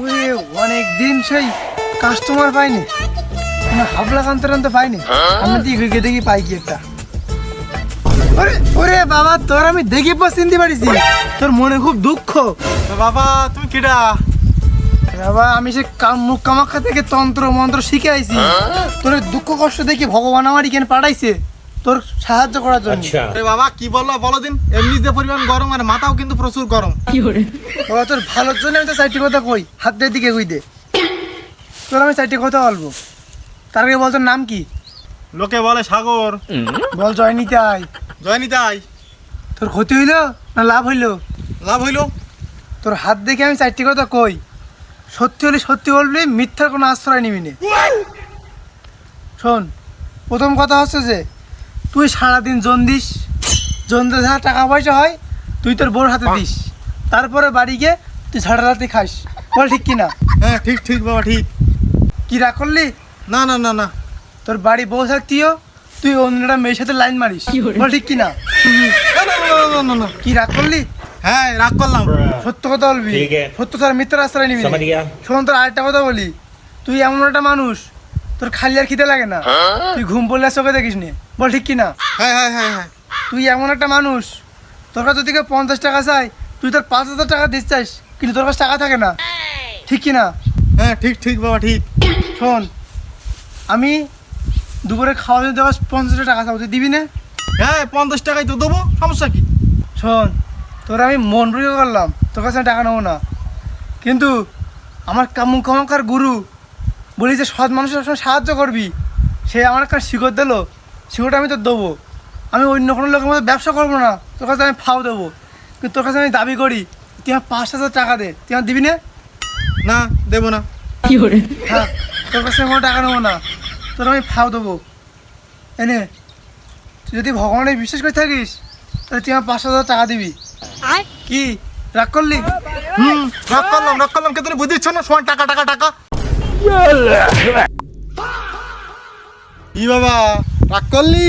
ওরে অনেক দিন সেই কাস্টমার পাইনি, হাবলা কান্তরান্ত পাইনি। আমি দিকে দেখি পাই কি একটা। ওরে ওরে বাবা, তোর আমি দেখি চিনতে পারিছি, তোর মনে খুব দুঃখ। বাবা তুমি কিডা? বাবা আমি সে মুখ কামাখ্যা থেকে তন্ত্র মন্ত্র শিখে আইছি। তোর দুঃখ কষ্ট দেখি ভগবান আমার এখানে পাঠাইছে তোর সাহায্য করার জন্য। আরে বাবা কি বললো বলো দিন। এমনি যে পরিমাণ গরম আর মাথাও কিন্তু প্রচুর গরম। বাবা তোর ভালোর জন্য আমি তো চারটি কথা কই, হাতের দিকে কই দে। তোর আমি চারটি কথা বলবো, তার আগে বল তোর নাম কি? লোকে বলে সাগর। বল জয় নিতে আয়। জয়নি তাই তোর ক্ষতি হইলো না লাভ হইলো? লাভ হইলো। তোর হাত দেখে আমি চারটি কথা কই, সত্যি হলে সত্যি বলবি, মিথ্যার কোনো আশ্রয় নিবি না। শোন, প্রথম কথা হচ্ছে যে তুই সারাদিন জন দিস, জন দিয়ে যা টাকা পয়সা হয় তুই তোর বোর হাতে দিস, তারপরে বাড়ি গিয়ে তুই ঝাড়া রাতে খাস। বল ঠিক কিনা? হ্যাঁ ঠিক ঠিক বাবা ঠিক। কি রাগ করলি? না না না না তোর বাড়ি বউ থাকতিও তুই অন্যটা মেয়ের সাথে লাইন মারিস। বল ঠিক কিনা? না, না, না, না, না, না। কি রাগ করলি? হ্যাঁ রাগ করলাম। সত্য কথা বলবি, সত্য ছাড়া মিথ্যার আশ্রয় নিবি না। শোন তোর আরেকটা কথা বলি, তুই এমন একটা মানুষ তোর খালি আর খিদে লাগে না, তুই ঘুম পড়লে আর চোখে দেখিস নি। বল ঠিক কিনা? হ্যাঁ হ্যাঁ হ্যাঁ হ্যাঁ তুই এমন একটা মানুষ, তোর কাছে যদি কেউ 50 টাকা চাই তুই তোর 5,000 টাকা দিস চাইস, কিন্তু তোর কাছে টাকা থাকে না। ঠিক কিনা? হ্যাঁ ঠিক ঠিক বাবা ঠিক। শোন, আমি দুপুরে খাওয়া যদি দেওয়া 50 টাকা চাও, তুই দিবি না? হ্যাঁ 50 টাকাই তো দেবো, সমস্যা কি? শোন, তোর আমি মন পরীক্ষা করলাম, তোর কাছে আমি টাকা নেবো না, কিন্তু আমার কামুখামাকার গুরু বলি যে সৎ মানুষের সবসময় সাহায্য করবি, সে আমার একটা শিকড় দিলো, শিকড়টা আমি তোর দেবো। আমি অন্য কোনো লোকের মধ্যে ব্যবসা করবো না, তোর কাছে আমি ফাও দেবো, কিন্তু তোর কাছে আমি দাবি করি তুই আমার 5,000 টাকা দে। তুই আমার দিবি না? না দেবো না। হ্যাঁ, তোর কাছে আমি কোনো টাকা নেবো না, তোর আমি ফাও দেবো। এনে তুই যদি ভগবানে বিশ্বাস করে থাকিস তাহলে তুই আমার 5,000 টাকা দিবি। কি রাগ করলি? রাগ করলাম কিন্তু তুমি বুঝিচ্ছ না, সময় টাকা টাকা টাকা। ই বাবা রাগ করলি?